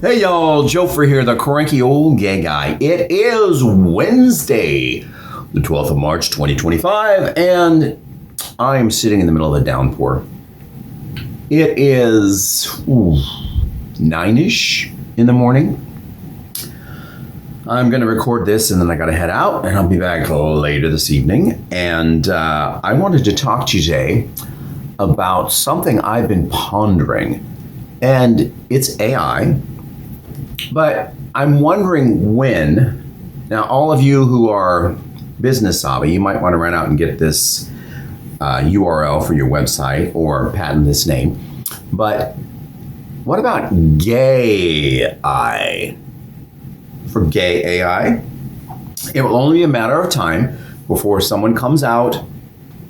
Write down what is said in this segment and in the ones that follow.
Hey y'all, Joefer here, the Cranky Old Gay Guy. It is Wednesday, the 12th of March, 2025, and I'm sitting in the middle of a downpour. It is 9-ish in the morning. I'm going to record this and then I got to head out and I'll be back later this evening. And I wanted to talk to you today about something I've been pondering, and it's AI. But I'm wondering when. Now, all of you who are business savvy, you might want to run out and get this URL for your website or patent this name. But what about Gay A.I? For Gay A.I, it will only be a matter of time before someone comes out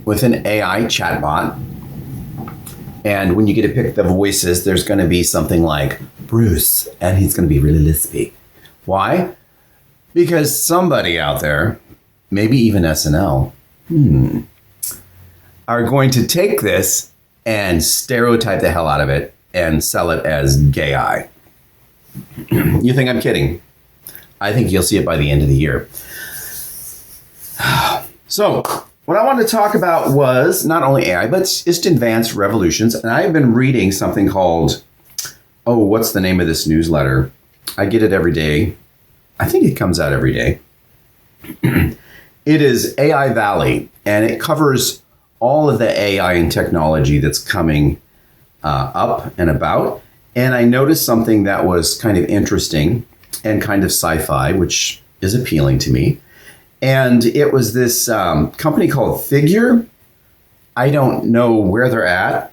with an AI chatbot. And when you get to pick the voices, there's going to be something like Bruce, and he's going to be really lispy. Why? Because somebody out there, maybe even SNL, are going to take this and stereotype the hell out of it and sell it as Gay A.I. You think I'm kidding? I think you'll see it by the end of the year. So, what I wanted to talk about was not only AI, but just advanced revolutions. And I've been reading something called, what's the name of this newsletter? I get it every day. I think it comes out every day. It is AI Valley, and it covers all of the AI and technology that's coming up and about. And I noticed something that was kind of interesting and kind of sci-fi, which is appealing to me. And it was this company called Figure. I don't know where they're at.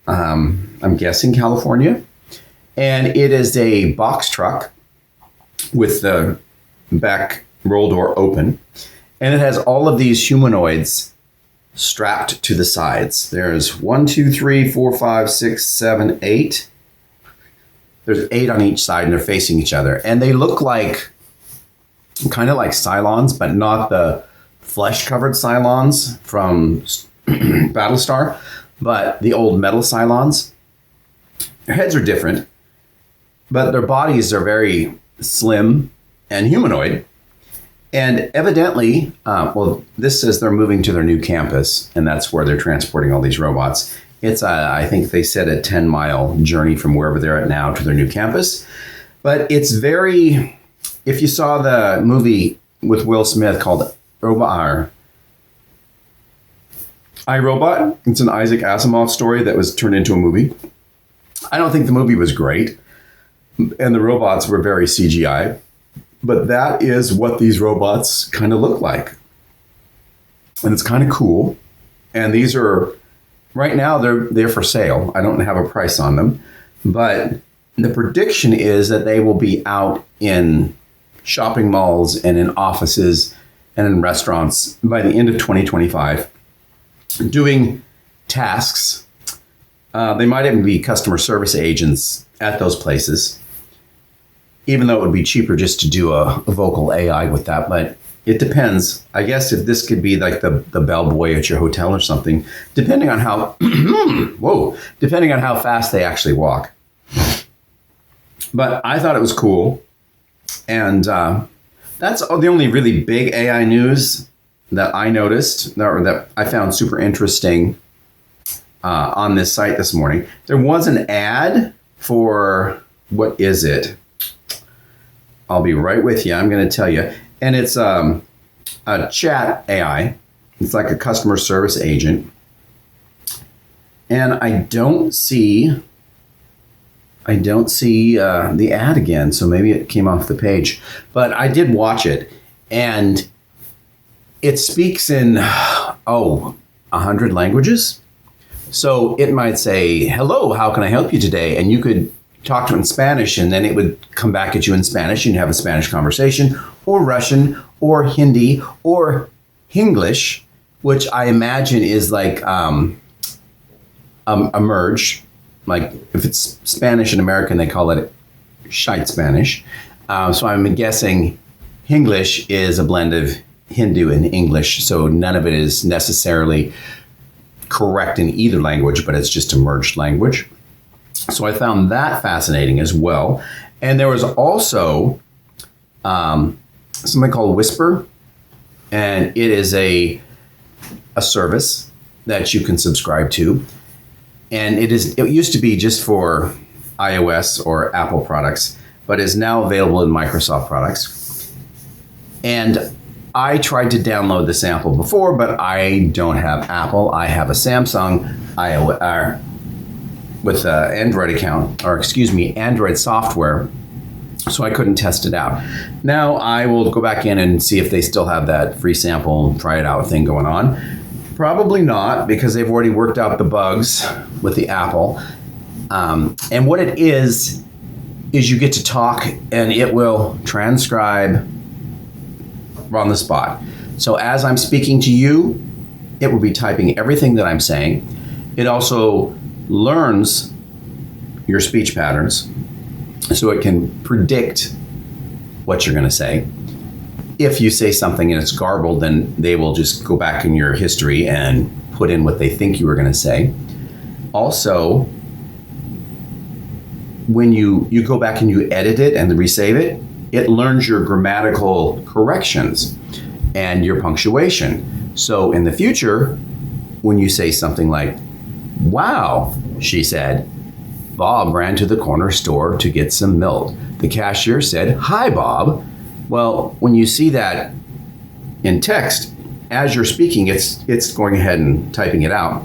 I'm guessing California. And it is a box truck with the back roll door open. And it has all of these humanoids strapped to the sides. There's 1, 2, 3, 4, 5, 6, 7, 8. There's 8 on each side, and they're facing each other. And they look like, kind of like Cylons, but not the flesh-covered Cylons from Battlestar, but the old metal Cylons. Their heads are different, but their bodies are very slim and humanoid. And evidently, this says they're moving to their new campus, and that's where they're transporting all these robots. It's, I think they said, a 10-mile journey from wherever they're at now to their new campus. But it's very, if you saw the movie with Will Smith called iRobot, it's an Isaac Asimov story that was turned into a movie. I don't think the movie was great, and the robots were very CGI. But that is what these robots kind of look like. And it's kind of cool. And these are, right now, they're for sale. I don't have a price on them. But the prediction is that they will be out in shopping malls and in offices and in restaurants by the end of 2025 doing tasks. They might even be customer service agents at those places, even though it would be cheaper just to do a vocal AI with that. But it depends. I guess if this could be like the bellboy at your hotel or something, depending on how, depending on how fast they actually walk. But I thought it was cool. And that's the only really big AI news that I noticed, or that I found super interesting on this site this morning. There was an ad for, what is it? I'll be right with you. I'm going to tell you. And it's a chat AI. It's like a customer service agent. And I don't see the ad again. So maybe it came off the page. But I did watch it. And it speaks in, 100 languages. So it might say, hello, how can I help you today? And you could talk to it in Spanish, and then it would come back at you in Spanish, and you have a Spanish conversation, or Russian, or Hindi, or Hinglish, which I imagine is like a merge. Like if it's Spanish and American, they call it shite Spanish. So I'm guessing Hinglish is a blend of Hindu and English, so none of it is necessarily correct in either language, but it's just a merged language. So I found that fascinating as well. And there was also something called Whisper, and it is a service that you can subscribe to. And it used to be just for iOS or Apple products, but is now available in Microsoft products. And I tried to download the sample before, but I don't have Apple. I have a Samsung with an Android account, Android software. So I couldn't test it out. Now I will go back in and see if they still have that free sample, try it out thing going on. Probably not, because they've already worked out the bugs with the Apple. And what it is you get to talk and it will transcribe on the spot. So as I'm speaking to you, it will be typing everything that I'm saying. It also learns your speech patterns, so it can predict what you're going to say. If you say something and it's garbled, then they will just go back in your history and put in what they think you were going to say. Also, when you go back and you edit it and resave it, it learns your grammatical corrections and your punctuation. So in the future, when you say something like, "Wow," she said, "Bob ran to the corner store to get some milk. The cashier said, 'Hi, Bob.'" Well, when you see that in text, as you're speaking, it's going ahead and typing it out.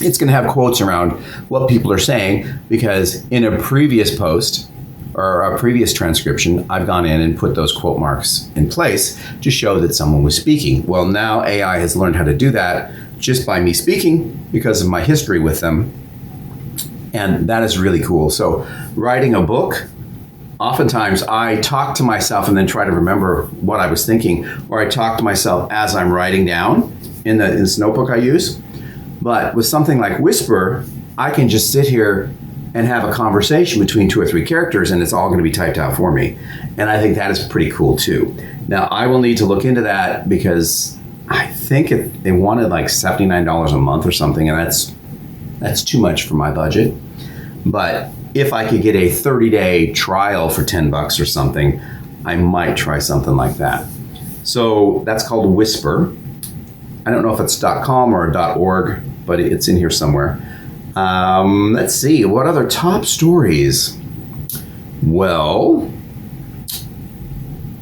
It's going to have quotes around what people are saying, because in a previous post or a previous transcription, I've gone in and put those quote marks in place to show that someone was speaking. Well, now AI has learned how to do that just by me speaking because of my history with them. And that is really cool. So writing a book, oftentimes I talk to myself and then try to remember what I was thinking, or I talk to myself as I'm writing down in this notebook I use. But with something like Whisper, I can just sit here and have a conversation between 2 or 3 characters, and it's all going to be typed out for me. And I think that is pretty cool too. Now, I will need to look into that, because I think they wanted like $79 a month or something, and that's too much for my budget. But if I could get a 30-day trial for $10 or something, I might try something like that. So that's called Whisper. I don't know if it's .com or .org, but it's in here somewhere. Let's see, what other top stories? Well,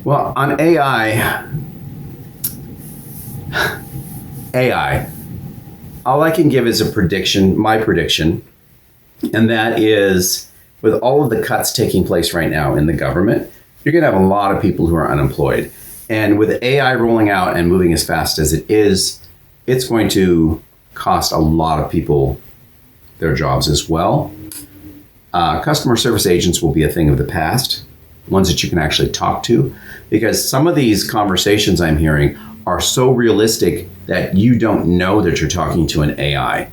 on AI, all I can give is my prediction, and that is, with all of the cuts taking place right now in the government, you're going to have a lot of people who are unemployed. And with AI rolling out and moving as fast as it is, it's going to cost a lot of people their jobs as well. Customer service agents will be a thing of the past, ones that you can actually talk to, because some of these conversations I'm hearing are so realistic that you don't know that you're talking to an AI.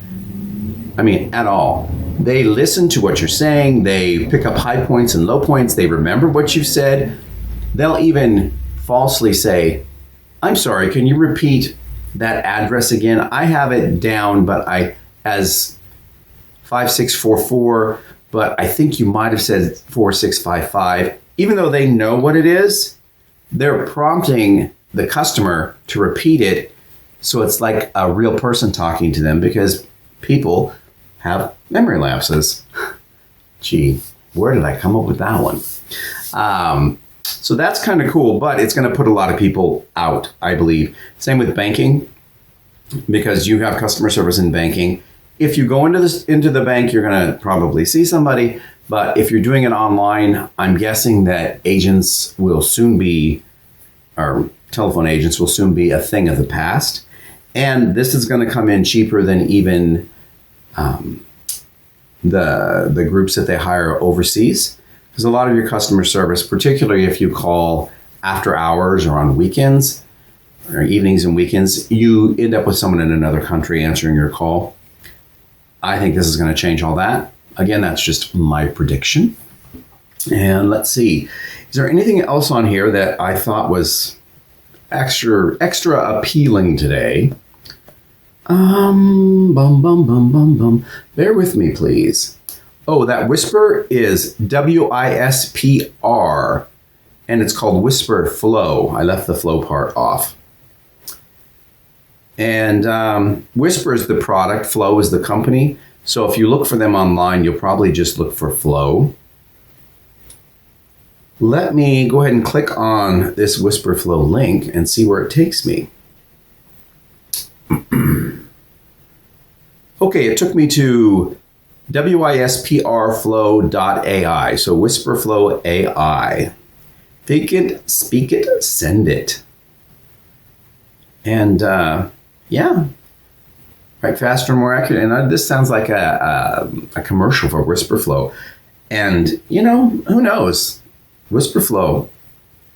I mean, at all. They listen to what you're saying. They pick up high points and low points. They remember what you've said. They'll even falsely say, "I'm sorry, can you repeat that address again? I have it down, but as 5644, but I think you might have said 4655. Even though they know what it is, they're prompting the customer to repeat it, so it's like a real person talking to them, because people have memory lapses. Gee, where did I come up with that one? So that's kind of cool, but it's going to put a lot of people out, I believe. Same with banking, because you have customer service in banking. If you go into the bank, you're going to probably see somebody. But if you're doing it online, I'm guessing that agents will soon be, or telephone agents will soon be, a thing of the past. And this is going to come in cheaper than even the groups that they hire overseas. Because a lot of your customer service, particularly if you call after hours or on weekends or evenings and weekends, you end up with someone in another country answering your call. I think this is going to change all that. Again, that's just my prediction. And let's see. Is there anything else on here that I thought was extra appealing today? Bear with me, please. Oh, that whisper is WISPR, and it's called Whisper Flow. I left the flow part off. And Whisper is the product, Flow is the company. So if you look for them online, you'll probably just look for Flow. Let me go ahead and click on this Whisper Flow link and see where it takes me. Okay, it took me to WISPRflow.ai. So Whisper Flow AI. Think it, speak it, send it. And yeah, right, faster, more accurate. And this sounds like a commercial for Whisper Flow. And you know, who knows? Whisper Flow,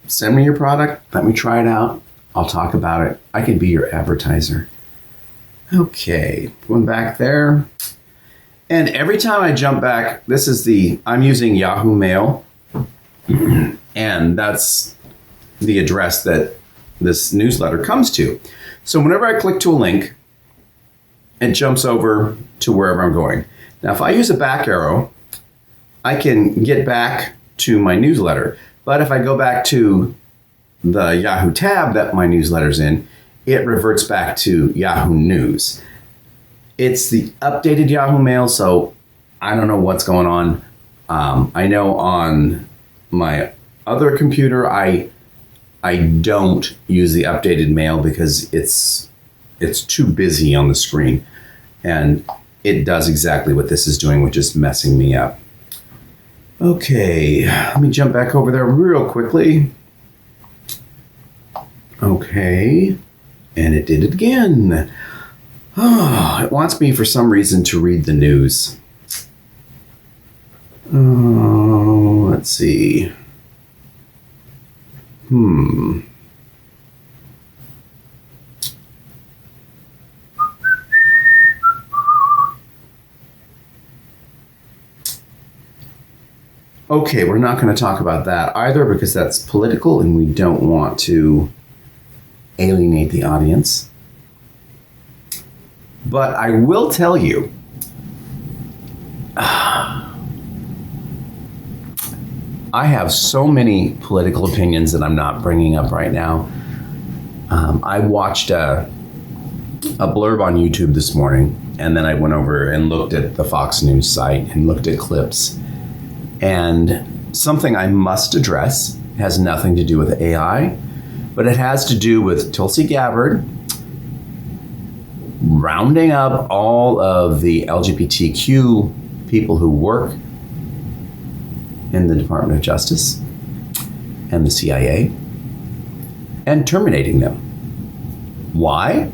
send me your product. Let me try it out. I'll talk about it. I can be your advertiser. Okay, going back there. And every time I jump back, I'm using Yahoo Mail. And that's the address that this newsletter comes to. So whenever I click to a link, it jumps over to wherever I'm going. Now, if I use a back arrow, I can get back to my newsletter. But if I go back to the Yahoo tab that my newsletter's in, it reverts back to Yahoo News. It's the updated Yahoo Mail, so I don't know what's going on. I know on my other computer, I don't use the updated mail because it's too busy on the screen. And it does exactly what this is doing, which is messing me up. Okay, let me jump back over there real quickly. Okay, and it did it again. Oh, it wants me for some reason to read the news. Oh, let's see. Okay, we're not going to talk about that either because that's political and we don't want to alienate the audience. But I will tell you, I have so many political opinions that I'm not bringing up right now. I watched a blurb on YouTube this morning, and then I went over and looked at the Fox News site and looked at clips. And something I must address has nothing to do with AI, but it has to do with Tulsi Gabbard rounding up all of the LGBTQ people who work in the Department of Justice and the CIA and terminating them. Why?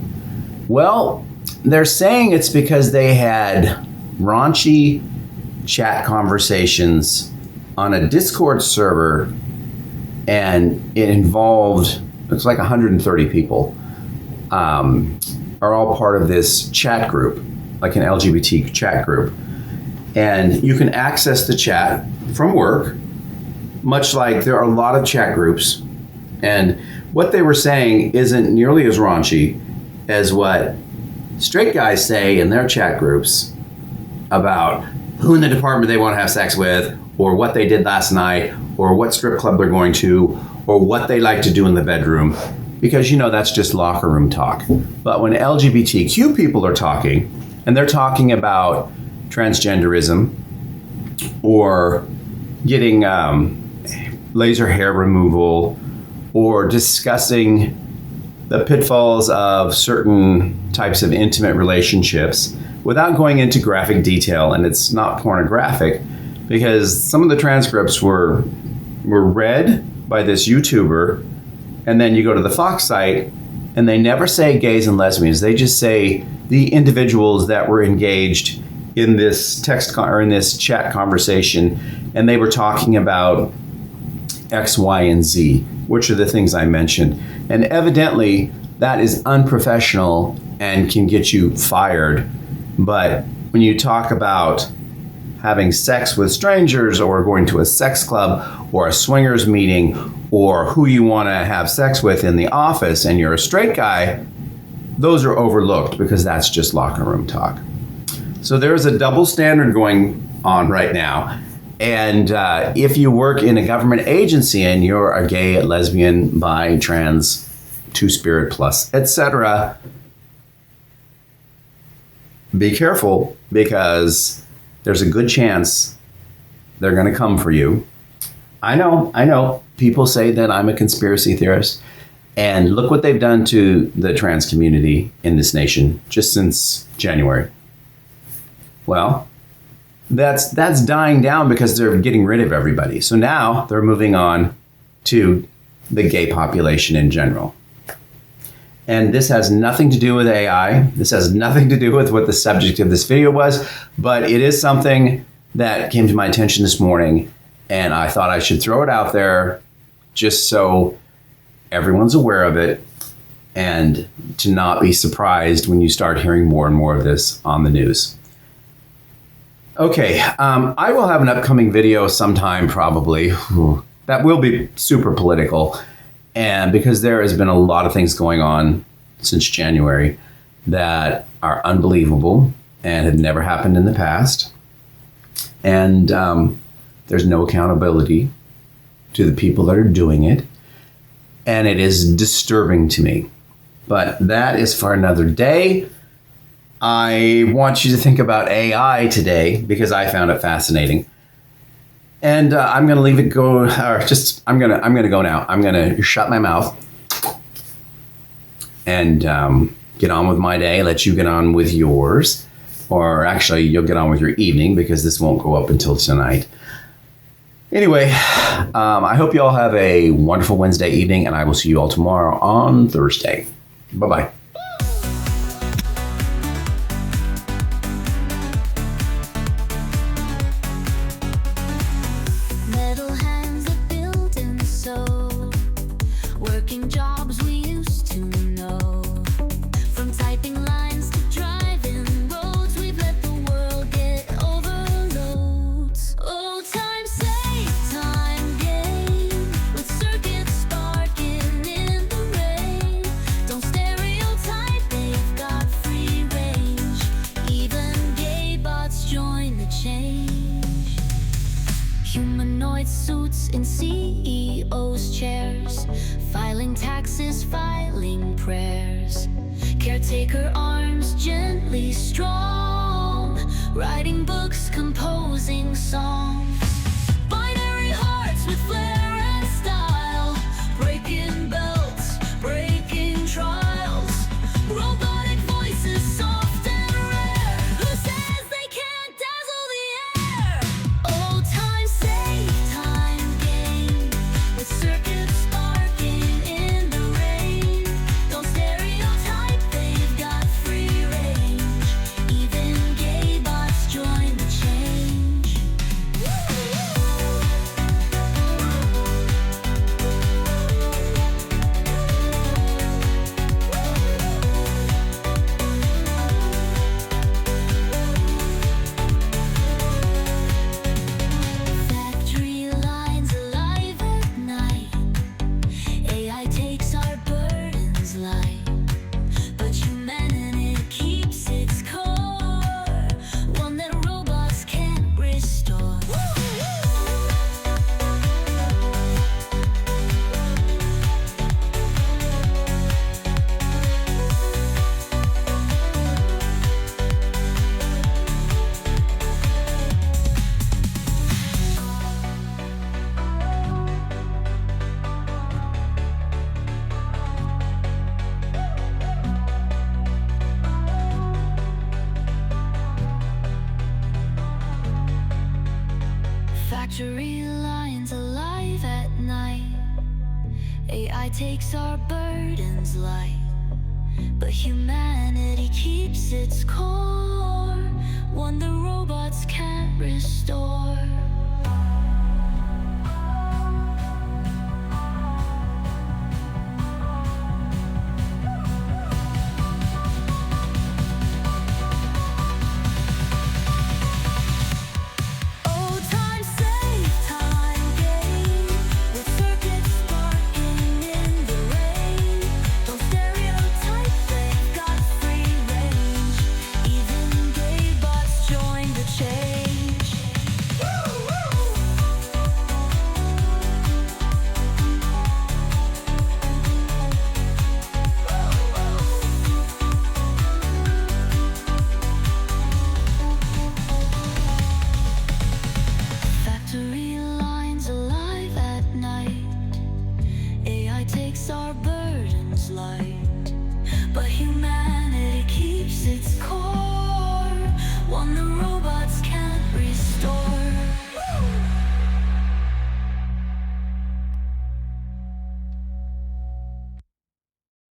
Well, they're saying it's because they had raunchy chat conversations on a Discord server, and it involved, it's like 130 people are all part of this chat group, like an LGBT chat group. And you can access the chat from work, much like there are a lot of chat groups. And what they were saying isn't nearly as raunchy as what straight guys say in their chat groups about who in the department they want to have sex with, or what they did last night, or what strip club they're going to, or what they like to do in the bedroom. Because, you know, that's just locker room talk. But when LGBTQ people are talking, and they're talking about transgenderism, or getting laser hair removal, or discussing the pitfalls of certain types of intimate relationships without going into graphic detail, and it's not pornographic, because some of the transcripts were read by this YouTuber, and then you go to the Fox site, and they never say gays and lesbians. They just say the individuals that were engaged in this or in this chat conversation, and they were talking about X, Y, and Z, which are the things I mentioned. And evidently, that is unprofessional and can get you fired. But when you talk about having sex with strangers, or going to a sex club, or a swingers meeting, or who you want to have sex with in the office, and you're a straight guy, those are overlooked because that's just locker room talk. So there's a double standard going on right now. And if you work in a government agency and you're a gay, lesbian, bi, trans, two-spirit plus, etc., be careful, because there's a good chance they're going to come for you. I know. People say that I'm a conspiracy theorist. And look what they've done to the trans community in this nation just since January. Well, that's dying down because they're getting rid of everybody. So now they're moving on to the gay population in general. And this has nothing to do with AI. This has nothing to do with what the subject of this video was, but it is something that came to my attention this morning, and I thought I should throw it out there just so everyone's aware of it, and to not be surprised when you start hearing more and more of this on the news. Okay, I will have an upcoming video sometime probably that will be super political, and because there has been a lot of things going on since January that are unbelievable and have never happened in the past, and there's no accountability to the people that are doing it, and it is disturbing to me. But that is for another day. I want you to think about AI today because I found it fascinating. And I'm going to leave it go, or just, I'm going to go now. I'm going to shut my mouth and get on with my day, let you get on with yours. Or actually, you'll get on with your evening because this won't go up until tonight. Anyway, I hope you all have a wonderful Wednesday evening, and I will see you all tomorrow on Thursday. Bye-bye. Working jobs we used to know. From typing lines to driving roads, we've let the world get overloads. Oh, time save, time gain, with circuits sparking in the rain. Don't stereotype, they've got free range. Even gay bots join the change. Humanoid suits in CEOs' chairs, filing taxes, filing prayers. Caretaker arms gently strong, writing books, composing songs. Binary hearts with flair and style, breaking belts, breaking trials. Robotic voices, soft and rare. Who says they can't dazzle the air? Oh, time save, time gain, with circuits sparking in the rain. Don't stereotype, they've got free range. Even gay bots join the change. Factory lines alive at night. AI takes our burdens light, but humanity keeps its core, one that robots can't restore. Factory lines alive at night. AI takes our burdens light, but humanity keeps its core, one the robots can't restore.